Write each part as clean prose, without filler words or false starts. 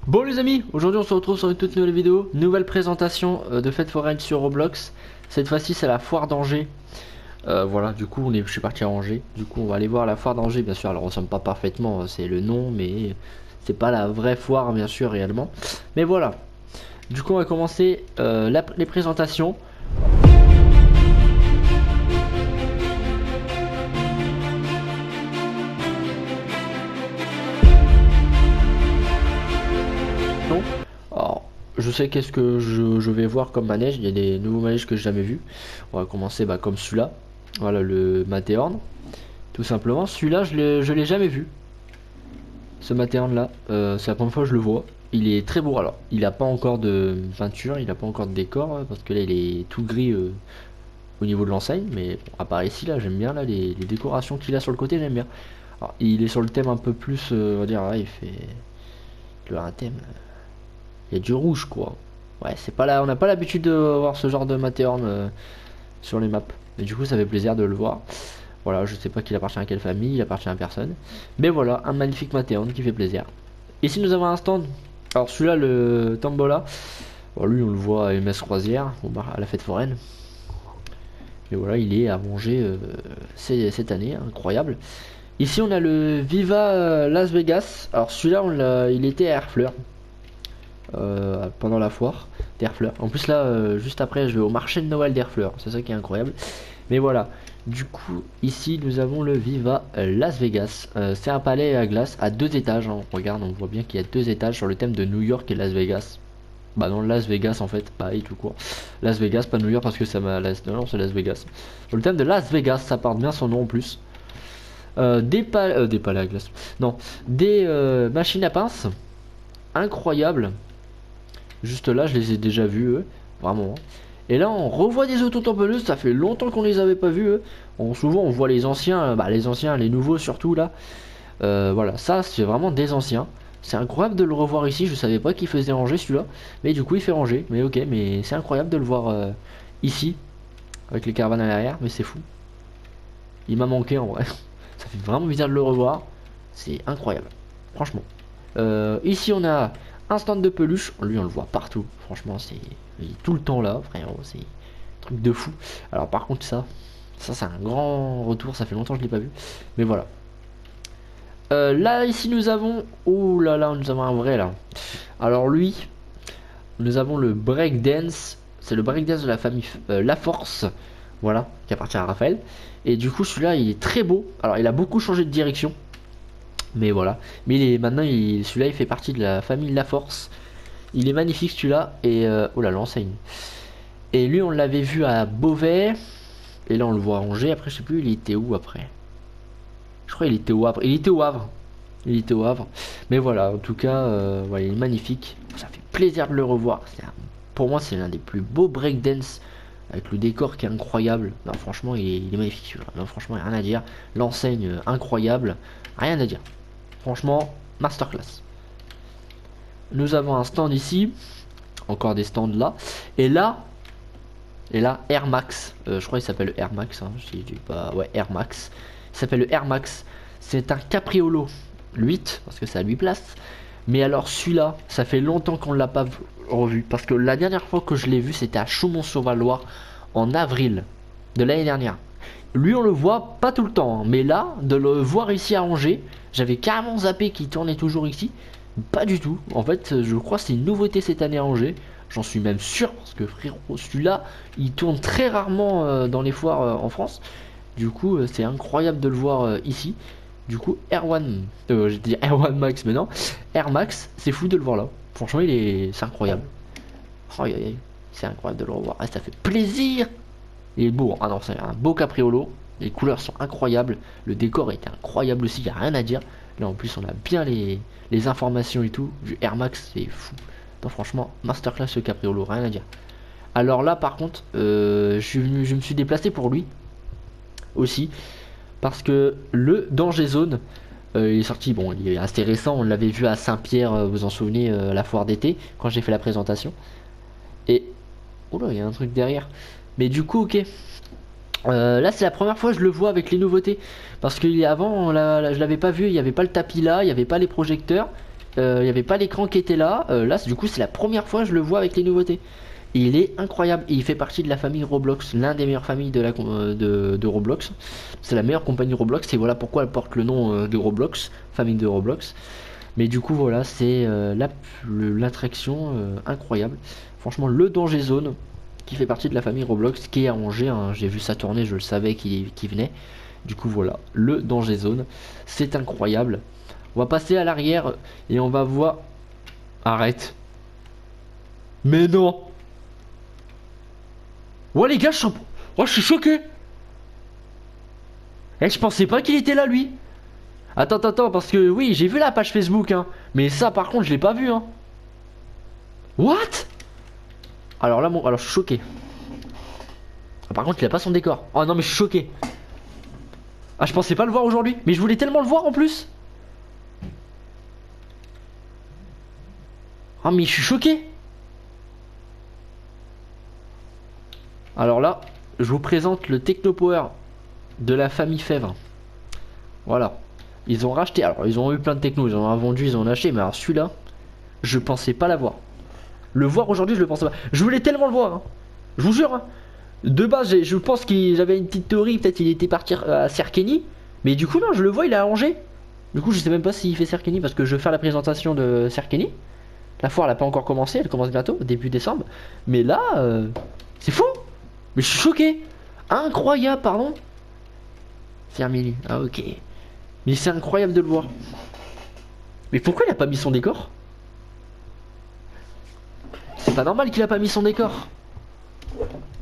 Bon les amis, aujourd'hui on se retrouve sur une toute nouvelle vidéo, nouvelle présentation de fête foraine sur Roblox. Cette fois-ci c'est la foire d'Angers. Voilà, du coup je suis parti à Angers. Du coup on va aller voir la foire d'Angers, bien sûr. Elle ressemble pas parfaitement, c'est le nom, mais c'est pas la vraie foire bien sûr réellement. Mais voilà. Du coup on va commencer les présentations. Alors, je sais qu'est-ce que je vais voir comme manège. Il y a des nouveaux manèges que j'ai jamais vus. On va commencer comme celui-là. Voilà le Matterhorn. Tout simplement, celui-là je l'ai jamais vu. Ce Matterhorn là, c'est la première fois que je le vois. Il est très beau. Alors, il a pas encore de peinture, il a pas encore de décor parce que là il est tout gris au niveau de l'enseigne. Mais bon, à part ici là, j'aime bien là les décorations qu'il a sur le côté, j'aime bien. Alors, il est sur le thème un peu plus, on va dire, ouais, il a un thème. Il y a du rouge quoi. Ouais, c'est pas là, on n'a pas l'habitude de voir ce genre de Matterhorn sur les maps. Mais du coup, ça fait plaisir de le voir. Voilà, je sais pas qu'il appartient à quelle famille, il appartient à personne. Mais voilà, un magnifique Matterhorn qui fait plaisir. Ici, nous avons un stand. Alors, celui-là, le Tombola. Bon, lui, on le voit à MS Croisière, à la fête foraine. Et voilà, il est à manger cette année, incroyable. Ici, on a le Viva Las Vegas. Alors, celui-là, il était à Airfleur pendant la foire d'Airfleur. En plus, là, juste après, je vais au marché de Noël d'Airfleur. C'est ça qui est incroyable. Mais voilà. Du coup, ici, nous avons le Viva Las Vegas. C'est un palais à glace à 2 étages. Hein. Regarde, on voit bien qu'il y a 2 étages sur le thème de New York et Las Vegas. Bah non, Las Vegas en fait, pareil tout court. Las Vegas, pas New York parce que ça m'a... Non, c'est Las Vegas. Sur le thème de Las Vegas, ça porte bien son nom en plus. Des palais à glace. Non, des machines à pince. Incroyables. Juste là, je les ai déjà vus, eux. Vraiment. Et là, on revoit des autotamponneuses. Ça fait longtemps qu'on les avait pas vus, eux. Souvent, on voit les anciens, les nouveaux surtout, là. Voilà, ça, c'est vraiment des anciens. C'est incroyable de le revoir ici. Je savais pas qu'il faisait ranger celui-là. Mais du coup, il fait ranger. Mais ok, mais c'est incroyable de le voir ici. Avec les caravanes à l'arrière. Mais c'est fou. Il m'a manqué en vrai. Ça fait vraiment bizarre de le revoir. C'est incroyable. Franchement. Ici, on a un stand de peluche. Lui, on le voit partout. Franchement, il est tout le temps là, frérot. C'est un truc de fou. Alors, par contre, ça c'est un grand retour. Ça fait longtemps que je l'ai pas vu. Mais voilà. Là, ici, nous avons. Ouh là là, nous avons un vrai là. Alors, lui, nous avons le breakdance. C'est le breakdance de la famille La Force. Voilà, qui appartient à Raphaël. Et du coup, celui-là, il est très beau. Alors, il a beaucoup changé de direction. Mais voilà. Mais maintenant, celui-là, il fait partie de la famille La Force. Il est magnifique celui-là. Et oh là, l'enseigne. Et lui, on l'avait vu à Beauvais. Et là, on le voit à Angers. Après, je sais plus, il était où après. Je crois qu'il était au Havre. Il était au Havre. Il était au Havre. Mais voilà, en tout cas, voilà, il est magnifique. Ça fait plaisir de le revoir. Pour moi, c'est l'un des plus beaux breakdance. Avec le décor qui est incroyable. Non, franchement, il est magnifique. Non, franchement, il n'y a rien à dire. L'enseigne, incroyable. Rien à dire. Franchement, masterclass. Nous avons un stand ici. Encore des stands là. Et là, Air Max. Je crois qu'il s'appelle Air Max. Hein, si je dis pas... Ouais, Air Max. Il s'appelle le Air Max. C'est un capriolo 8, parce que ça a 8 places. Mais alors celui-là, ça fait longtemps qu'on ne l'a pas revu. Parce que la dernière fois que je l'ai vu, c'était à Chaumont-sur-Valois en avril de l'année dernière. Lui, on le voit pas tout le temps. Hein, mais là, de le voir ici à Angers, j'avais carrément zappé qu'il tournait toujours ici. Pas du tout. En fait, je crois que c'est une nouveauté cette année à Angers. J'en suis même sûr, parce que frérot, celui-là, il tourne très rarement dans les foires en France. Du coup, c'est incroyable de le voir ici. Du coup, j'ai dit Air One Max, mais non. Air Max, c'est fou de le voir là. Franchement, c'est incroyable. Oh, c'est incroyable de le revoir. Ah, ça fait plaisir. Il est beau. Hein. Ah non, c'est un beau capriolo. Les couleurs sont incroyables. Le décor est incroyable aussi. Il n'y a rien à dire. Là, en plus, on a bien les informations et tout. Du Air Max, c'est fou. Donc, franchement, masterclass ce capriolo. Rien à dire. Alors là, par contre, je me suis déplacé pour lui aussi. Parce que le Danger Zone, il est sorti, bon, il est assez récent, on l'avait vu à Saint-Pierre, vous en souvenez, la foire d'été, quand j'ai fait la présentation. Et, oh là, il y a un truc derrière. Mais du coup, ok. Là, c'est la première fois que je le vois avec les nouveautés. Parce que avant, je l'avais pas vu, il n'y avait pas le tapis là, il n'y avait pas les projecteurs. il n'y avait pas l'écran qui était là. Là, du coup, c'est la première fois que je le vois avec les nouveautés. Et il est incroyable. Et il fait partie de la famille Roblox, l'un des meilleures familles de Roblox. C'est la meilleure compagnie Roblox. Et voilà pourquoi elle porte le nom de Roblox, famille de Roblox. Mais du coup, voilà, c'est l'attraction incroyable. Franchement, le Danger Zone, qui fait partie de la famille Roblox, qui est à Angers. Hein. J'ai vu ça tourner, je le savais qu'il venait. Du coup, voilà, le Danger Zone. C'est incroyable. On va passer à l'arrière et on va voir. Arrête. Mais non. Ouais les gars, je suis choqué. Eh, je pensais pas qu'il était là lui. Attends, parce que oui, j'ai vu la page Facebook, hein. Mais ça par contre, je l'ai pas vu, hein. What? Alors là, alors je suis choqué. Ah, par contre, il a pas son décor. Oh non, mais je suis choqué. Ah, je pensais pas le voir aujourd'hui. Mais je voulais tellement le voir en plus. Ah, mais je suis choqué. Alors là, je vous présente le Technopower de la famille Fèvre. Voilà. Ils ont racheté. Alors, ils ont eu plein de technos. Ils en ont vendu, ils en ont acheté. Mais alors, celui-là, je pensais pas l'avoir. Le voir aujourd'hui, je le pensais pas. Je voulais tellement le voir. Hein. Je vous jure. Hein. De base, je pense qu'il j'avais une petite théorie. Peut-être il était parti à Serkeny. Mais du coup, non, je le vois, il est à Angers. Du coup, je sais même pas s'il fait Serkeny parce que je vais faire la présentation de Serkeny. La foire, elle a pas encore commencé. Elle commence bientôt, début décembre. Mais là, c'est fou. Mais je suis choqué. Incroyable, pardon. Fermili. Ah, ok. Mais c'est incroyable de le voir. Mais pourquoi il a pas mis son décor? C'est pas normal qu'il a pas mis son décor.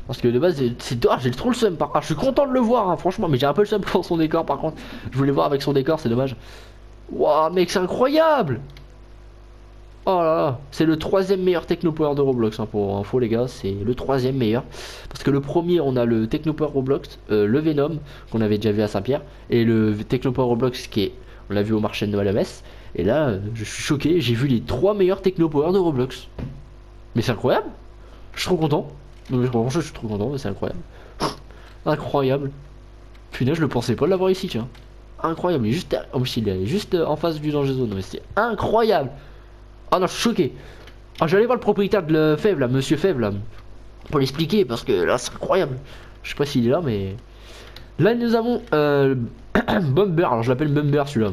Parce que de base, c'est j'ai trop le seum. Je suis content de le voir, hein, franchement. Mais j'ai un peu le seum pour son décor, par contre. Je voulais voir avec son décor, c'est dommage. Waouh, mec, c'est incroyable. Oh là là, c'est le troisième meilleur Technopower de Roblox, hein, pour info les gars, c'est le troisième meilleur. Parce que le premier, on a le Technopower Roblox, le Venom, qu'on avait déjà vu à Saint-Pierre, et le Technopower Roblox qui est, on l'a vu au marché de Noël à Metz. Et là, je suis choqué, j'ai vu les trois meilleurs Technopower de Roblox. Mais c'est incroyable, je suis trop content. Non mais franchement, je suis trop content, mais c'est incroyable. Incroyable. Punaise, je le pensais pas l'avoir ici, tiens. Incroyable, il est juste en face du danger zone, mais c'est incroyable. Oh non, je suis choqué. Oh, j'allais voir le propriétaire de le Fèvre, là, monsieur Fèvre, là, pour l'expliquer, parce que là, c'est incroyable. Je sais pas s'il est là, mais... Là, nous avons Bumber. Alors, je l'appelle Bumber, celui-là.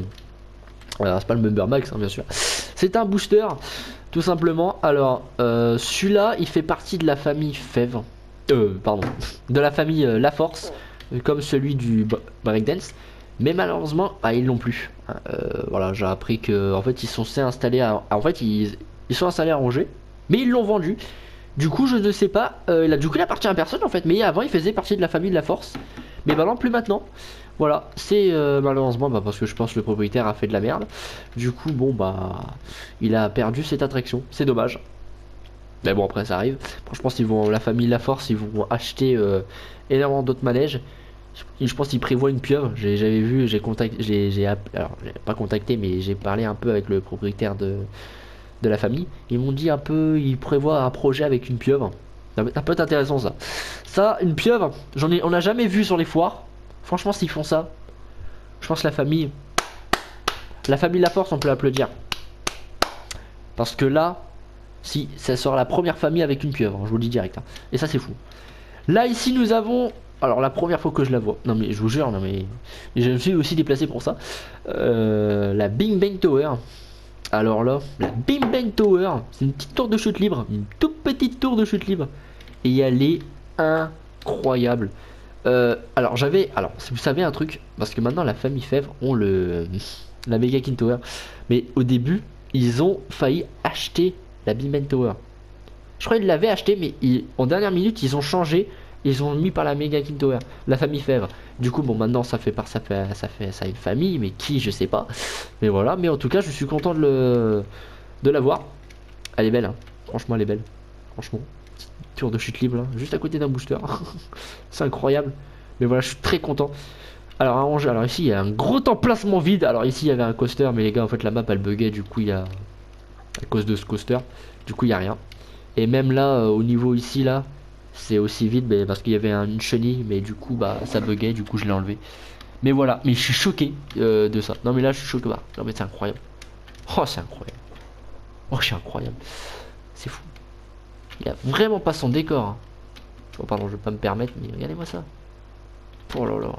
C'est pas le Bumber Max, hein, bien sûr. C'est un booster, tout simplement. Alors, celui-là, il fait partie de la famille Fèvre. Pardon. De la famille La Force, comme celui du Breakdance. Mais malheureusement, ils l'ont plus. Voilà, j'ai appris que en fait ils sont installés en fait ils sont installés à Angers, mais ils l'ont vendu. Du coup, je ne sais pas. Du coup, il appartient à personne en fait. Mais avant, il faisait partie de la famille de la Force. Mais maintenant, plus maintenant. Voilà, c'est malheureusement parce que je pense que le propriétaire a fait de la merde. Du coup, bon il a perdu cette attraction. C'est dommage. Mais bon, après ça arrive. Je pense qu'ils vont, la famille La Force, ils vont acheter énormément d'autres manèges. Je pense qu'il prévoit une pieuvre. J'avais vu, j'ai contacté, alors j'ai pas contacté, mais j'ai parlé un peu avec le propriétaire de la famille. Ils m'ont dit un peu, ils prévoient un projet avec une pieuvre. Ça peut être intéressant ça. Ça, une pieuvre, on n'a jamais vu sur les foires. Franchement, s'ils font ça, je pense que la famille La Force, on peut l'applaudir. Parce que là, si, ça sera la première famille avec une pieuvre, je vous le dis direct. Hein. Et ça, c'est fou. Là, ici, nous avons... Alors, la première fois que je la vois... Non, mais je vous jure, non, mais... Je me suis aussi déplacé pour ça. La Bing Bang Tower. Alors là, la Bing Bang Tower, c'est une petite tour de chute libre. Une toute petite tour de chute libre. Et elle est incroyable. Alors, si vous savez un truc... Parce que maintenant, la famille Fèvre ont la Mega King Tower. Mais au début, ils ont failli acheter la Bing Bang Tower. Je crois qu'ils l'avaient acheté, mais en dernière minute, ils ont changé. Ils ont mis par la Mega King Tower, la famille Fèvre. Du coup, bon, maintenant, ça fait une famille, mais qui, je sais pas. Mais voilà, mais en tout cas, je suis content de la voir. Elle est belle, hein. Franchement, elle est belle. Franchement, tour de chute libre, là, juste à côté d'un booster. C'est incroyable. Mais voilà, je suis très content. Alors, à Angers, alors ici, il y a un gros emplacement vide. Alors ici, il y avait un coaster, mais les gars, en fait, la map, elle buguait. Du coup, il y a... À cause de ce coaster. Du coup, il y a rien. Et même là, au niveau ici, là, c'est aussi vide mais parce qu'il y avait une chenille. Mais du coup, ça buguait. Du coup, je l'ai enlevé. Mais voilà. Mais je suis choqué de ça. Non, mais là, je suis choqué. Non, mais c'est incroyable. Oh, c'est incroyable. Oh, c'est incroyable. C'est fou. Il a vraiment pas son décor. Hein. Oh, pardon, je vais pas me permettre, mais regardez-moi ça. Oh là là.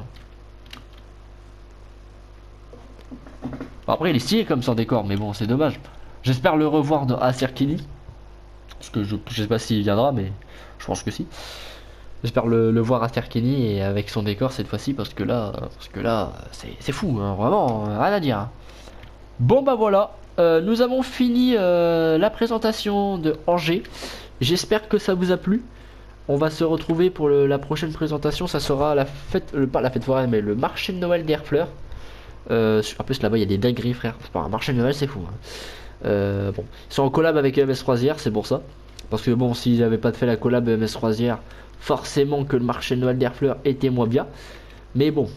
Bon, après, il est stylé comme son décor, mais bon, c'est dommage. J'espère le revoir à Serkini. Parce que je sais pas s'il viendra, mais je pense que si. J'espère le voir à Serkini et avec son décor cette fois-ci, parce que là, c'est fou, hein, vraiment, rien à dire. Hein. Bon, bah voilà. Nous avons fini la présentation de Angers. J'espère que ça vous a plu. On va se retrouver pour la prochaine présentation. Ça sera la fête, pas la fête foraine, mais le marché de Noël d'Herfleur. En plus là-bas il y a des dingueries, frère. C'est pas un marché de Noël, c'est fou. Hein. Bon, ils sont en collab avec EMS Croisière, c'est pour ça. Parce que bon, s'ils n'avaient pas fait la collab EMS Croisière, forcément que le marché de Noël d'Herfleur était moins bien. Mais bon,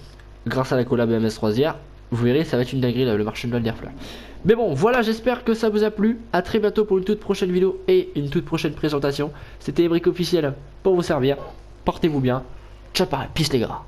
grâce à la collab EMS Croisière, vous verrez, ça va être une dinguerie là, le marché de Noël d'Herfleur. Mais bon, voilà, j'espère que ça vous a plu. A très bientôt pour une toute prochaine vidéo et une toute prochaine présentation. C'était Ebrick Officiel pour vous servir. Portez-vous bien. Ciao, pareil, peace les gars.